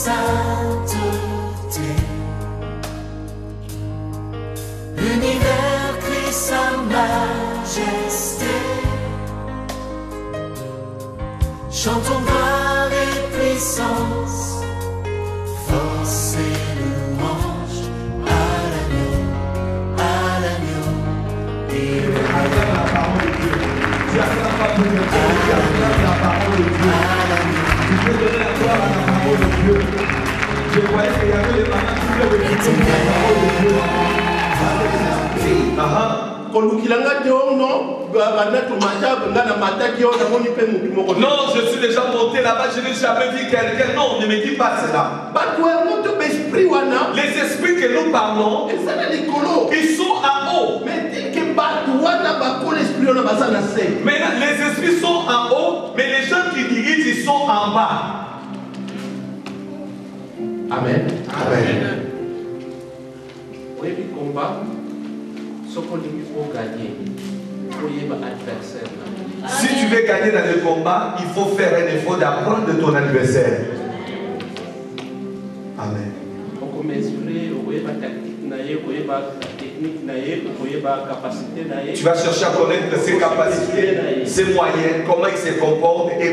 sainteté. L'univers crie sa majesté. Chantons gloire et puissance, force et louange à l'agneau et le acclame la parole de Dieu. Tu acclames pas pour le Dieu, tu acclames la parole de Dieu. Tu peux donner la gloire à la parole de Dieu. Je voyais qu'il y avait des mamans qui voulaient recruter la parole de Dieu. Non, je suis déjà monté là-bas, je n'ai jamais vu quelqu'un. Non, ne me dis pas cela. Les esprits que nous parlons, ils sont en haut. Maintenant, les esprits sont en haut, mais les gens qui dirigent, ils sont en bas. Amen. Amen. Oui, le combat, ce qu'on dit pour gagner, pour y avoir adversaire. Si tu veux gagner dans le combat, il faut faire un effort d'apprendre de ton adversaire. Amen. On mesurer, on voit tactique, on voit technique, on voit capacité. Tu vas chercher à connaître ses capacités, ses moyens, comment il se comporte. Et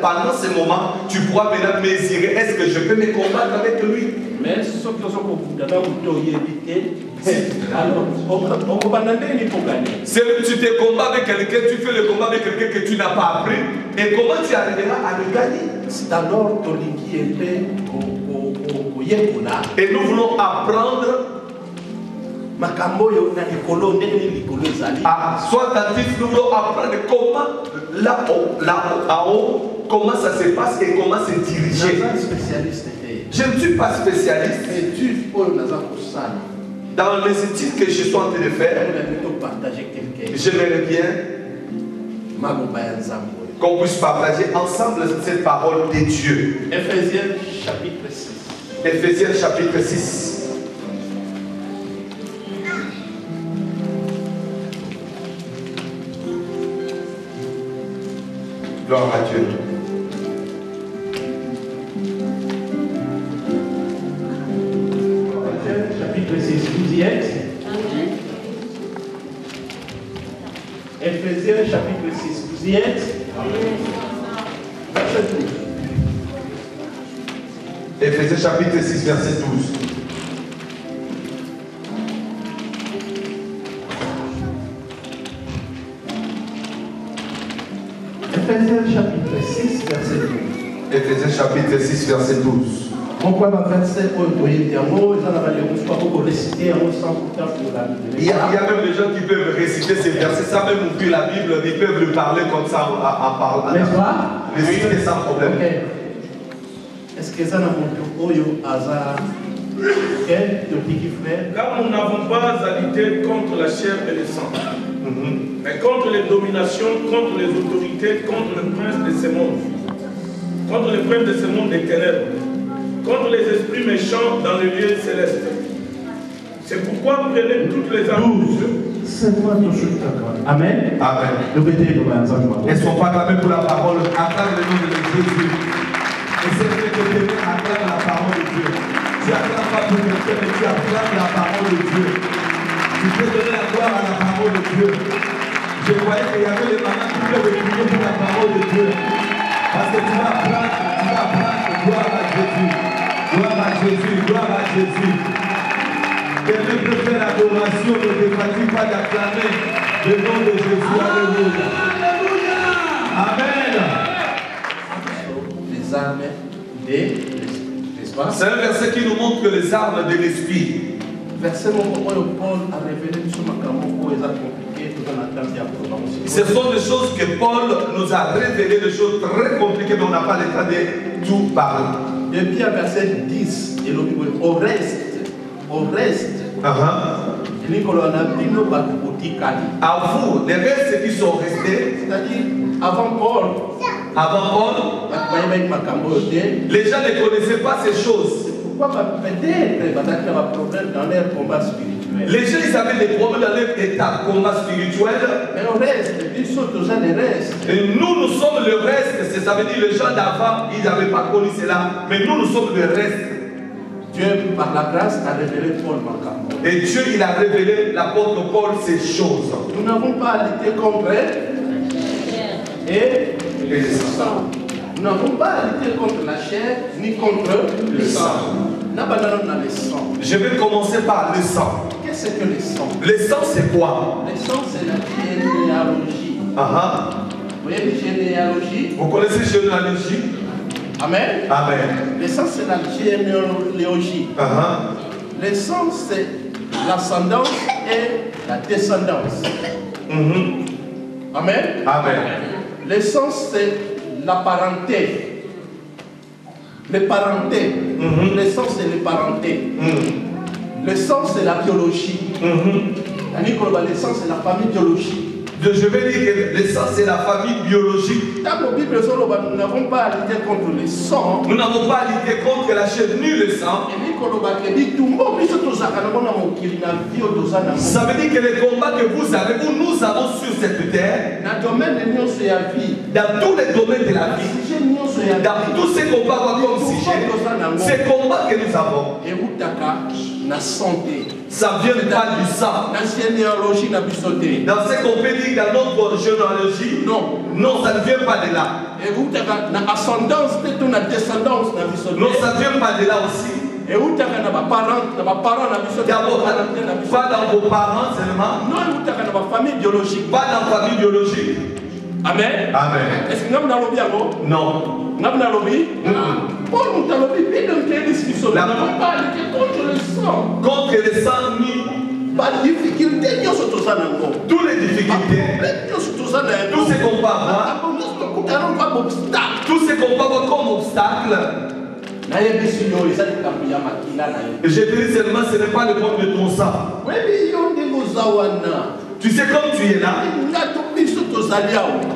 pendant ce moment, tu pourras maintenant mesurer est-ce que je peux me combattre avec lui. Mais ce sont des gens qui ont évité. Alors, on va gagner. Si tu te combats avec quelqu'un, tu fais le combat avec quelqu'un que tu n'as pas appris. Et comment tu arriveras à le gagner? C'est alors ton qui était. Et nous voulons apprendre à soit attentif, nous voulons apprendre comment là-haut, comment ça se passe et comment se diriger. Je ne suis pas spécialiste. Dans les études que je suis en train de faire, j'aimerais bien qu'on puisse partager ensemble cette parole de Dieu. Éphésiens chapitre 6. Éphésiens chapitre 6. Gloire à Dieu. Chapitre 6, vous y êtes? Éphésiens chapitre 6, vous y êtes? Verset 12. Éphésiens chapitre 6, verset 12. Éphésiens chapitre 6, verset 12. Éphésiens chapitre 6, verset 12. Il y a même des gens qui peuvent réciter ces versets sans même ouvrir la Bible, ils peuvent le parler comme ça en parlant. N'est-ce pas? Réciter sans problème. Okay. Est-ce que ça n'a pas hasard? Car nous n'avons pas à lutter contre la chair et le sang, mais contre les dominations, contre les autorités, contre le prince de ce monde, contre le prince de ce monde des ténèbres, contre les esprits méchants dans les lieux célestes. C'est pourquoi prenez toutes les armes de Dieu. Amen. Amen. Elles sont acclamées pour la parole. Acclame le nom de Jésus. Et c'est vrai que Dieu acclame la parole de Dieu. Tu acclames pas pour quelqu'un, mais tu acclames la parole de Dieu. Tu peux donner la gloire à la parole de Dieu. Je voyais qu'il y avait des mamans qui pouvaient prier pour la parole de Dieu. Parce que tu vas apprendre, gloire à Jésus. Gloire à Jésus, gloire à Jésus. Quelqu'un peut faire l'adoration, ne te fatigue pas d'acclamer le nom de Jésus. Alléluia. Amen. Les armes de l'esprit. C'est un verset qui nous montre que les armes de l'esprit. Verset Paul a révélé sur ma ce sont des choses que Paul nous a révélées, des choses très compliquées, mais on n'a pas le temps de tout parler. Depuis le verset 10, il dit au reste. À vous, les restes qui sont restés, c'est-à-dire avant Paul, les gens ne connaissaient pas ces choses. Pourquoi peut-être un problème dans leur combat spirituel? spirituel. Les gens, ils avaient des problèmes dans leur état combat spirituel. Mais on reste, ils sont tous les restes. Et nous sommes le reste. Ça veut dire les gens d'avant, ils n'avaient pas connu cela. Mais nous sommes le reste. Dieu, par la grâce, a révélé Paul Makambo. Et Dieu, il a révélé l'apôtre Paul ces choses. Nous n'avons pas à lutter contre et le sang. Nous n'avons pas à lutter contre la chair ni contre le sang. Le sang. Je vais commencer par le sang. Qu'est-ce que le sang? Le sang, c'est quoi? Le sang, c'est la généalogie. Vous voyez la généalogie? Vous connaissez la généalogie? Amen. Amen. Le sang, c'est la généalogie. Le sang, c'est l'ascendance et la descendance. Amen. Amen. Le sang, c'est la parenté. Les parentés. Le sang, c'est les parentés. Le sang, c'est la biologie. Le sang, c'est la famille biologique. Je vais dire que le sang, c'est la famille biologique. Dans la Bible, nous n'avons pas à lutter contre le sang. Nous n'avons pas à lutter contre la chair ni le sang. Ça veut dire que les combats que vous avez, ou nous avons sur cette terre, dans tous les domaines de la vie, dans tous ces combats comme sujet, ces combats que nous avons, ça vient pas du sang. Dans ce qu'on peut dire dans notre généalogie, non, ça ne vient pas de là. Non, ça ne vient pas de là aussi. Pas dans vos parents seulement. Pas dans la famille biologique. Amen. Amen. Est-ce que nous avons dit non. Nous avons dit Paul nous a dit nous n'avons pas lutter contre le sang. Contre le sang ni pas de difficulté, toutes les difficultés, tout ce qu'on va avoir, tout ce qu'on va avoir comme obstacle. Je te dis seulement, ce n'est pas le problème de ton sang. Tu sais, comme tu es là,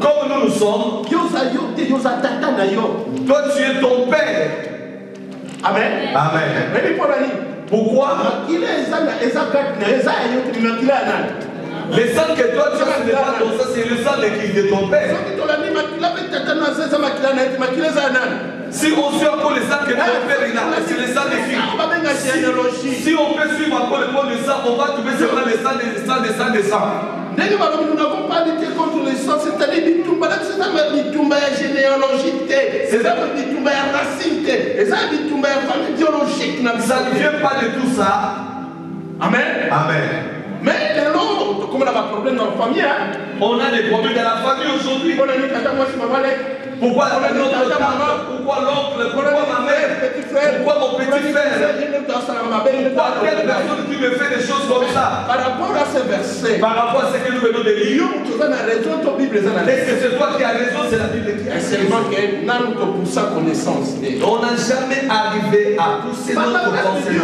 comme nous sommes, toi tu es ton père. Amen. Amen. Pourquoi? Le sang que toi tu as, ce n'est pas ton sang, c'est le sang de ton père. Si on suit encore le sang que ton père il a, c'est le sang des filles. Si on peut suivre encore le point de sang, on va trouver seulement le sang des sang. Nous n'avons pas lutté contre le sang, c'est-à-dire la généalogie, c'est ça la racine, c'est ça la famille biologique. Ça ne vient pas de tout ça. Amen. Amen. Mais l'autre, comme on a un problème dans la famille, on a des problèmes dans la famille aujourd'hui. Pourquoi l'oncle, pourquoi ma mère, pourquoi mon petit frère, pourquoi telle personne qui me fait des choses comme ça? Par rapport à ce verset, par rapport à ce que nous venons de lire, est-ce que c'est toi qui as raison, c'est la Bible qui a raison? Seulement que nous pour sa connaissance. On n'a jamais arrivé à pousser notre pensée.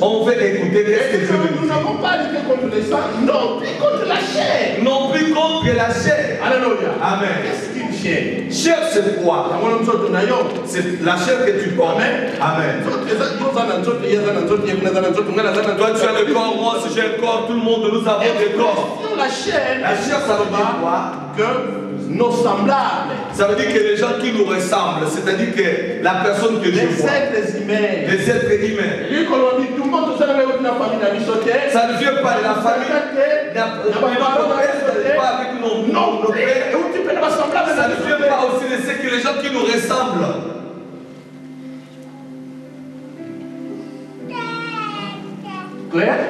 On veut écouter qu'est-ce que Dieu veut dire. Nous n'avons pas lutté contre le sang, non plus contre la chair. Non plus contre la chair. Alléluia. Amen. Qu'est-ce qu'une chair? Chair, c'est quoi? C'est la chair que tu portes. Amen. Toi, tu as le corps, moi aussi j'ai le corps, tout le monde, nous avons des corps. La chair, ça veut dire quoi? Que nos semblables. Ça veut dire que les gens qui nous ressemblent, c'est-à-dire que la personne que je vois. Les êtres humains. Ça ne vient pas de la famille. Pas avec nos pères. Ça ne vient pas aussi de ce que les gens qui nous ressemblent. Claire?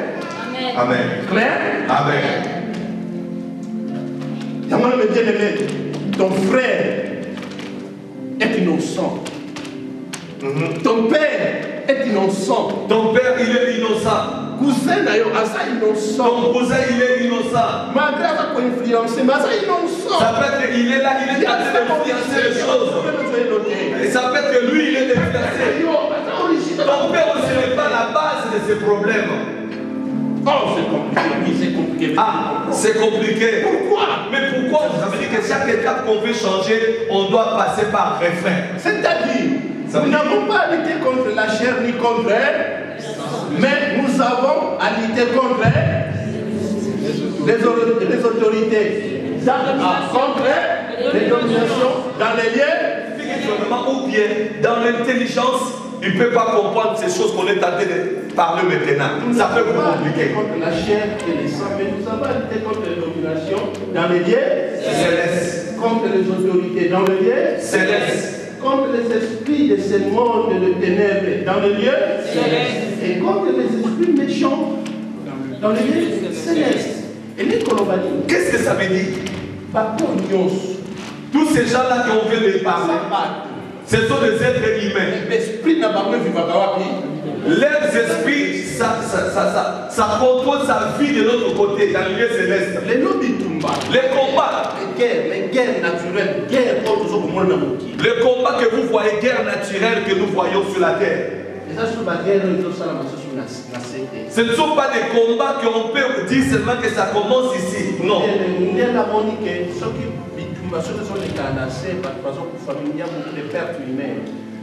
Amen. Claire? Amen. J'aimerais me dire, ton frère est innocent. Ton père est innocent. Ton père, il est innocent. Cousin, innocent. Ton cousin, il est innocent. Malgré ça, pour influencer, mais ça innocent. Ça peut être qu'il est là, il est en train d'influencer les choses. Et ça peut être que lui, il est influencé. Ton père aussi n'est pas la base de ces problèmes. Oh, c'est compliqué, oui, c'est compliqué. Ah, c'est compliqué. Pourquoi? Mais pourquoi? Ça veut dire que chaque étape qu'on veut changer, on doit passer par refrain. C'est-à-dire, nous n'avons pas lutté contre la chair ni contre elle. Mais nous avons à lutter contre les autorités, contre les dominations dans les lieux. Ou bien dans l'intelligence, il ne peut pas comprendre ces choses qu'on est tenté de parler maintenant. Ça peut vous compliquer. Contre la chair et les sangs, mais nous avons à lutter contre les dominations dans les lieux célestes, contre les autorités dans les lieux célestes, contre les esprits de ce monde de ténèbres dans les lieux célestes et contre les esprits méchants dans les lieux célestes. Et les colobani, qu'est-ce que ça veut dire? Tous ces gens-là qui ont fait des parler, ce sont des êtres humains. Leurs esprits, ça contrôle sa vie de l'autre côté, dans le lieu céleste. Les combats, les guerres naturelles, le combat que vous voyez, guerre naturelle que nous voyons sur la terre. Ce ne sont pas des combats qu'on peut dire seulement que ça commence ici. Non.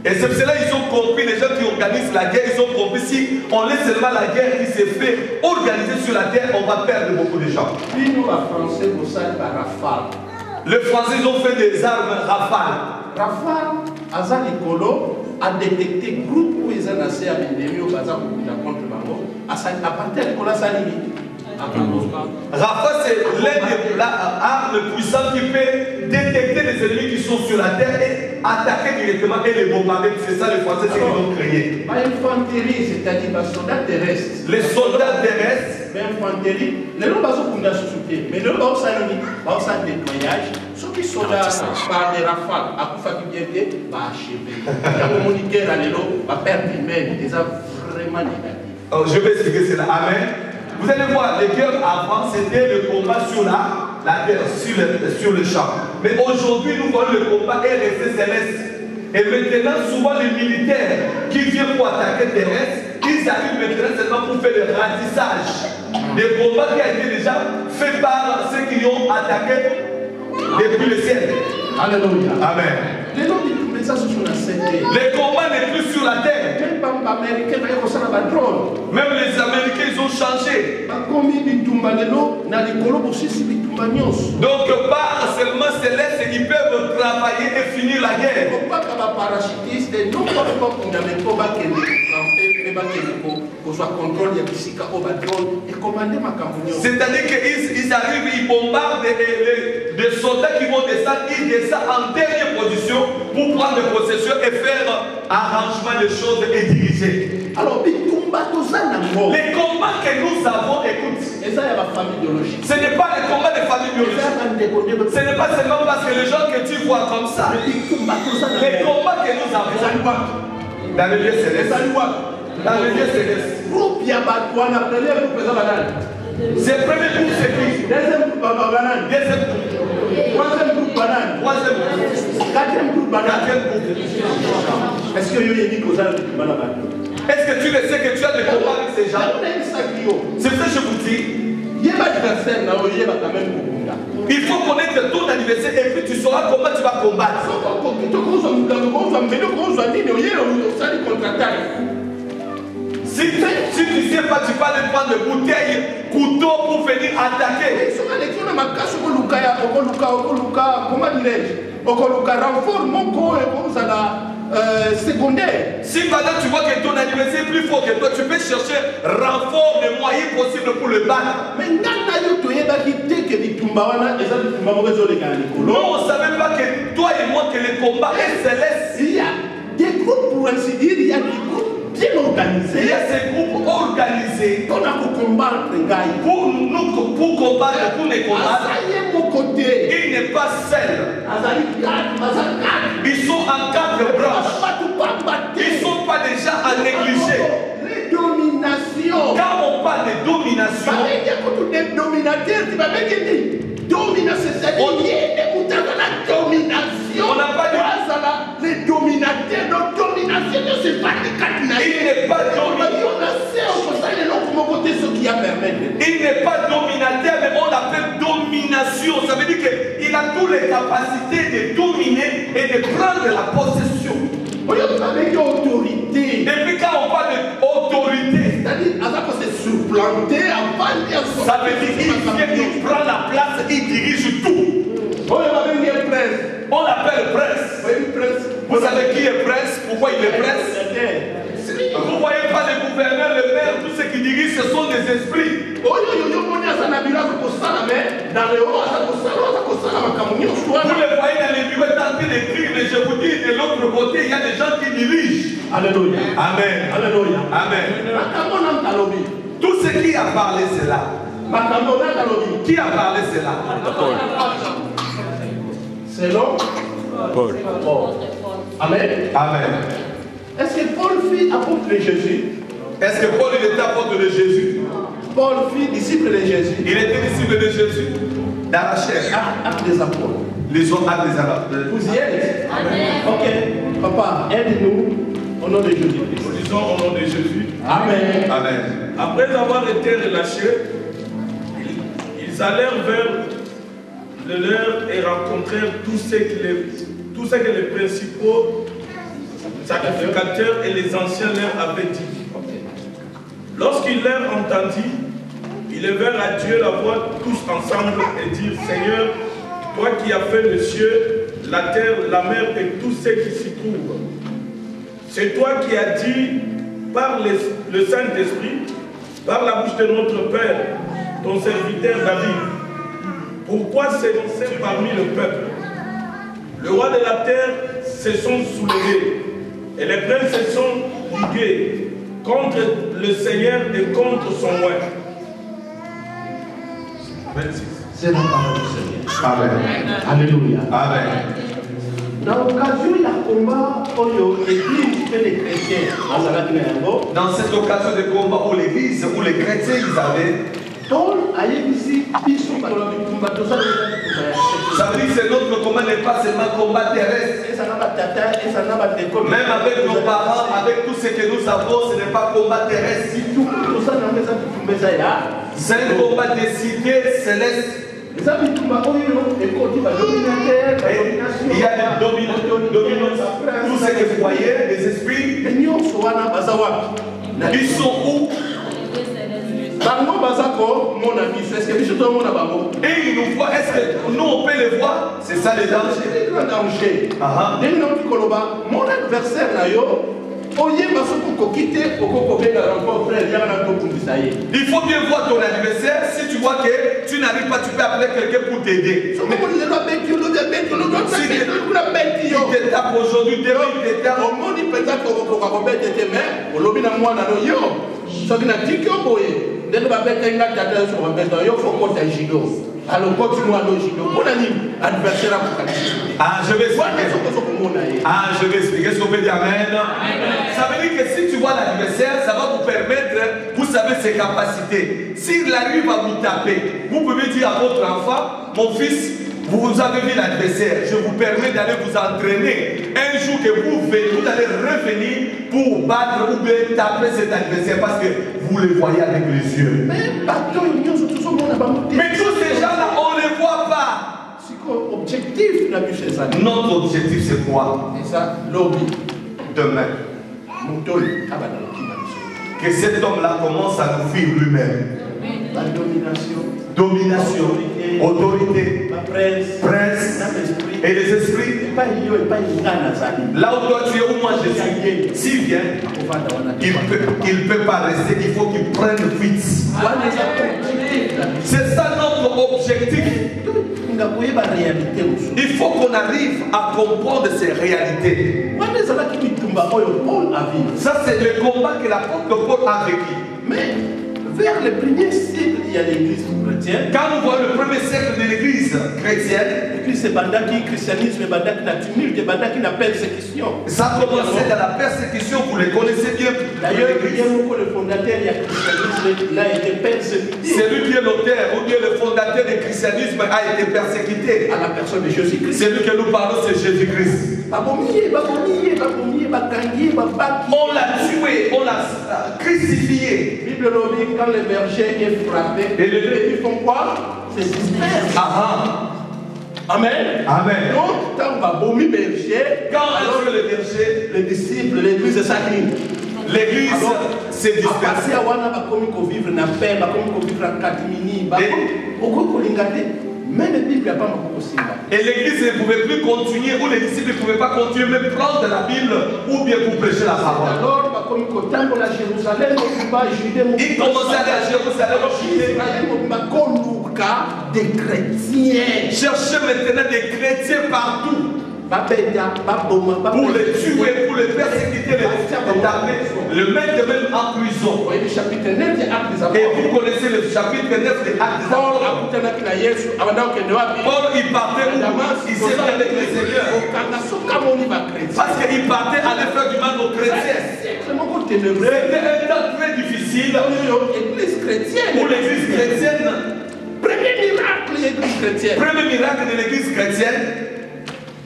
Et c'est pour cela qu'ils ont compris, les gens qui organisent la guerre, ils ont compris si on laisse seulement la guerre qui s'est fait organiser sur la terre, on va perdre beaucoup de gens. Les Français ils ont fait des armes Rafale. Rafale, Azalikolo a détecté groupe où ils ont assez à l'ennemi au bazar contre Bango. À partir de Kola Salimi. Rafale, c'est l'un des armes puissantes qui peut détecter les ennemis qui sont sur la terre et attaquer directement et les bombarder. C'est ça les Français qu'ils ont créé. L'infanterie, c'est-à-dire les soldats terrestres. Les soldats terrestres. L'infanterie, les gens qui ont souffert, mais les gens qui ont déployage, ceux qui sont là par les rafales, à Koufaki Bienté, va achever. La communiquer à l'élo, va perdre humaine, c'est vraiment négatif. Je vais expliquer cela. Amen. Vous allez voir, les guerres avant, c'était le combat sur la terre, sur le champ. Mais aujourd'hui, nous voyons le combat est resté céleste. Et maintenant, souvent les militaires qui viennent pour attaquer terrestre, ils arrivent maintenant seulement pour faire le ratissage. Des combats qui ont été déjà faits par ceux qui ont attaqué depuis le ciel. Alléluia. Amen. Les combats n'est plus sur la terre. Même les Américains, ils ont changé. Donc, par seulement céleste, ils peuvent travailler et finir la guerre. C'est-à-dire qu'ils arrivent, ils bombardent des soldats qui vont descendre, ils descendent en dernière position pour prendre des possessions et faire arrangement des choses et diriger. Alors, les combats que nous avons, écoute, ce n'est pas les combats des familles biologiques. Ce n'est pas seulement parce que les gens que tu vois comme ça. Les combats que nous avons dans le lieu céleste. Dans le lieu céleste. C'est le premier groupe, c'est qui? Deuxième groupe. Troisième groupe banane. Quatrième groupe banane. Est-ce que Est-ce que tu le sais que tu as des combats avec ces gens? C'est ce que je vous dis. Il faut connaître ton anniversaire et puis tu sauras comment tu vas combattre. Si tu ne sais pas, tu vas aller prendre des bouteilles, couteaux pour venir attaquer. Secondaire. Si maintenant tu vois que ton adversaire est plus fort que toi, tu peux chercher renfort des moyens possibles pour le battre. Mais non, on ne savait pas que toi et moi que le combat est céleste. Il y a des groupes, pour ainsi dire, il y a des groupes bien organisés. Il y a ces groupes organisés pour combattre, pour combattre, pour les combattre. Il n'est pas seul. Ils sont en quatre branches. Ils ne sont pas déjà à négliger. Les dominations. Quand on parle de domination, on n'a pas dit les dominateurs, nos dominations ne se pas il n'est pas dominateur. Il n'est pas dominateur, mais on l'appelle domination. Ça veut dire qu'il a toutes les capacités de dominer et de prendre la possession. Autorité. Et puis quand on parle d'autorité, c'est-à-dire, Azak s'est supplanté avant de Ça veut dire qu'il prend la place, il dirige tout. On l'appelle prince. Vous savez qui est prince? Pourquoi il est prince? Vous ne voyez pas les gouverneurs, les maires, tous ceux qui dirigent, ce sont des esprits. Vous les voyez dans les bureaux tentés d'écrire, mais je vous dis, de l'autre côté, il y a des gens qui dirigent. Alléluia. Amen. Alléluia. Amen. Tout ce qui a parlé, c'est là. Qui a parlé, c'est là. C'est long. Paul. Amen. Amen. Est-ce que Paul fit apôtre de Jésus? Est-ce que Paul il était apôtre de Jésus? Paul fit disciple de Jésus. Il était disciple de Jésus dans la chair. Acte des apôtres. Les autres actes des apôtres. Vous y êtes? Amen. Ok. Papa, aide-nous au nom de Jésus-Christ. Nous disons au nom de Jésus. Amen. Amen. Après avoir été relâchés, ils allèrent vers le leur et rencontrèrent tous ce que les principaux sacrificateurs et les anciens leur avaient dit. Lorsqu'ils leur entendit, ils levèrent à Dieu la voix tous ensemble et dirent: Seigneur, toi qui as fait le ciel, la terre, la mer et tout ce qui s'y trouve, c'est toi qui as dit par le Saint-Esprit, par la bouche de notre Père, ton serviteur David, pourquoi s'élancer parmi le peuple? Le roi de la terre se sont soulevés et les princes se sont ligués contre le Seigneur et contre son roi. 26. C'est la parole du Seigneur. Amen. Alléluia. Amen. Dans l'occasion, il y a un combat où l'Église fait les chrétiens. Dans cette occasion de combat où l'église, où les chrétiens ils avaient, Paul a ici, ça veut dire que c'est notre combat n'est pas seulement combat terrestre. Même avec nos parents, avec tout ce que nous avons, ce n'est pas combat terrestre. C'est un combat décidé céleste. Et il y a des dominants, tout ce que vous voyez, les esprits, ils sont où? Et ils nous voient, est-ce que nous on peut les voir? C'est ça les dangers. Mon adversaire là, il faut bien voir ton adversaire. Si tu vois que tu n'arrives pas, tu peux appeler quelqu'un pour t'aider. Si tu te tapes aujourd'hui, demain il te tape. Alors continue à logique. Mon ami, adversaire ah, je vais expliquer. Ah, je vais expliquer. Est-ce qu'on peut dire amen? Ça veut dire que si tu vois l'adversaire, ça va vous permettre, vous savez ses capacités. S'il arrive à vous taper, vous pouvez dire à votre enfant: mon fils, vous avez vu l'adversaire, je vous permets d'aller vous entraîner. Un jour que vous venez, vous allez revenir pour battre ou bien taper cet adversaire parce que vous le voyez avec les yeux. Mais tous ces gens-là, on ne les voit pas. Notre objectif, c'est quoi? Demain. Que cet homme-là commence à nous fuir lui-même. Domination, autorité, prince et les esprits. Là où toi tu es, où moi je suis, s'il vient, il ne peut pas rester, il faut qu'il prenne fuite. C'est ça notre objectif. Il faut qu'on arrive à comprendre ces réalités. Ça c'est le combat que l'apôtre Paul a vécu. Mais vers le premier siècle, il y a l'église chrétienne. Quand on voit le premier siècle de l'église chrétienne, l'église c'est bandaki, christianisme, bandaki, la tumulte, bandaki, la persécution. Ça a commencé dans la persécution, vous les connaissez bien. D'ailleurs, il y a beaucoup de fondateurs, il y a le christianisme, il a été persécuté. C'est lui qui est l'auteur, ou bien le fondateur du christianisme a été persécuté. À la personne de Jésus-Christ. C'est lui que nous parlons, c'est Jésus-Christ. On l'a tué, on l'a crucifié. Bible dit quand le berger est frappé, et ils font quoi? C'est disperse. Amen. Amen. Donc, quand on va vomir berger, quand alors le berger, les disciples, l'église s'incline. L'église s'est dispersé. Et l'église ne pouvait plus continuer, ou les disciples ne pouvaient pas continuer, même prendre la Bible ou bien pour prêcher la parole. Ils commençaient à aller à Jérusalem, des chrétiens. chercher maintenant des chrétiens partout. Pour les tuer, pour les persécuter, les taper, le mettre même en prison. Et vous connaissez le chapitre 9 des Actes des Apôtres. Paul, il partait où? Il s'est mis avec les Seigneurs. Parce qu'il partait aller faire du mal aux chrétiens. C'était un temps très difficile pour l'église chrétienne. Premier miracle de l'église chrétienne.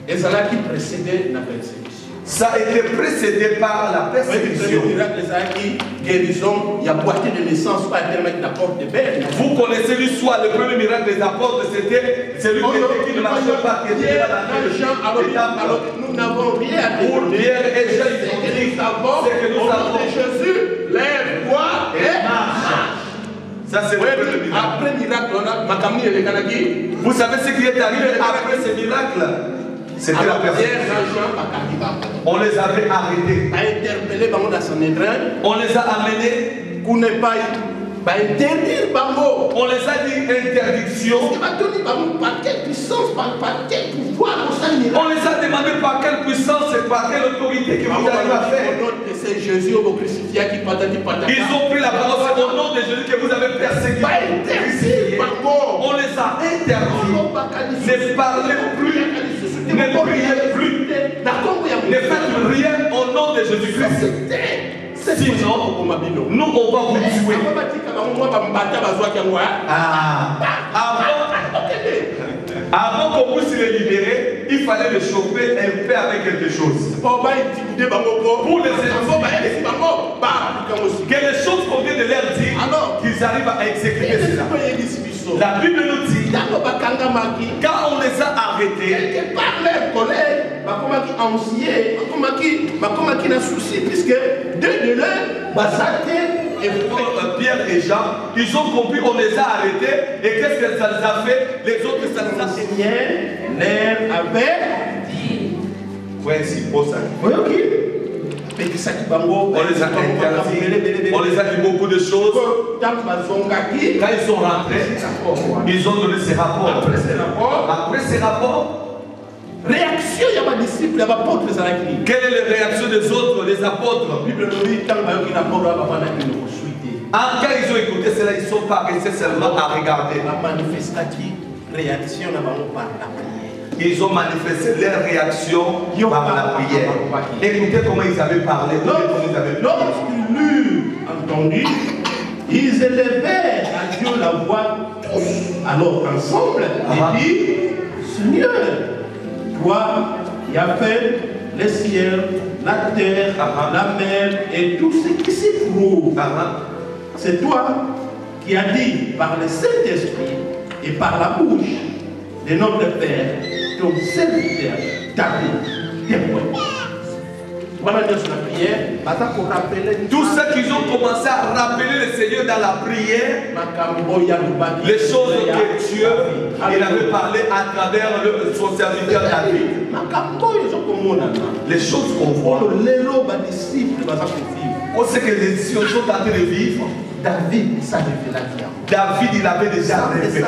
Et ça qui précédait la persécution. Ça a été précédé par la persécution. Guérison, il y a boîtier de naissance, pas mettre la porte de Berne. Vous connaissez l'histoire, le premier miracle des apôtres, c'était celui qui ne marchait pas, qui était dans la alors nous n'avons rien à dire. Pour Pierre et Jean, c'est que nous avons, au nom de Jésus, lève-toi et marche. Ça c'est le premier miracle. Après miracle, on a Makamni et les Kanaki. Vous savez ce qui est arrivé après ce miracle? C'était la persécution. On les avait arrêtés. On les a amenés. On les a dit interdiction. On les a demandé par quelle puissance et par quelle autorité que vous allez faire. C'est Jésus au crucifié qui patati patata. Ils ont pris la parole, c'est au nom de Jésus que vous avez persécuté. On les a interdits. Ne parlez plus. Ne priez plus. Ne faites rien au nom de Jésus-Christ. Sinon, nous on va vous tuer. Avant qu'on puisse les libérer, il fallait les chauffer un peu avec quelque chose. Pour les intimider. Que les choses qu'on vient de leur dire, qu'ils arrivent à exécuter cela. La Bible nous dit, quand on les a arrêtés, quelque part leur collègue, puisque deux de leurs, Pierre et Jean, ils ont compris, on les a arrêtés, et qu'est-ce que ça les a fait? Les autres, ça les a Seigneur leur avait dit. Ouais, c'est pour ça. Oui, ok. On les a interdits, on les a dit beaucoup de choses. Quand ils sont rentrés, ils ont donné ces rapports. Après ces rapports, réaction, il y a pas disciples, il y a pas apôtres. Quelle est la réaction des autres, des apôtres? Quand ils ont écouté cela, ils ne sont pas restés seulement à regarder. Ils ont manifesté leur réaction par la prière. Écoutez comment ils avaient parlé. Lorsqu'ils l'eurent entendu, ils élevèrent à Dieu la voix tous, alors ensemble, et dit, Seigneur, toi qui as fait les cieux, la terre, la mer et tout ce qui s'y trouve. C'est toi qui as dit par le Saint-Esprit et par la bouche de notre Père, ton serviteur David, témoin. Tous ceux qui ont commencé à rappeler le Seigneur dans la prière, les choses que Dieu il avait parlé à travers son serviteur David, les choses qu'on voit, on sait que les disciples sont en train de vivre. David, sa révélation. David, il avait déjà révélé.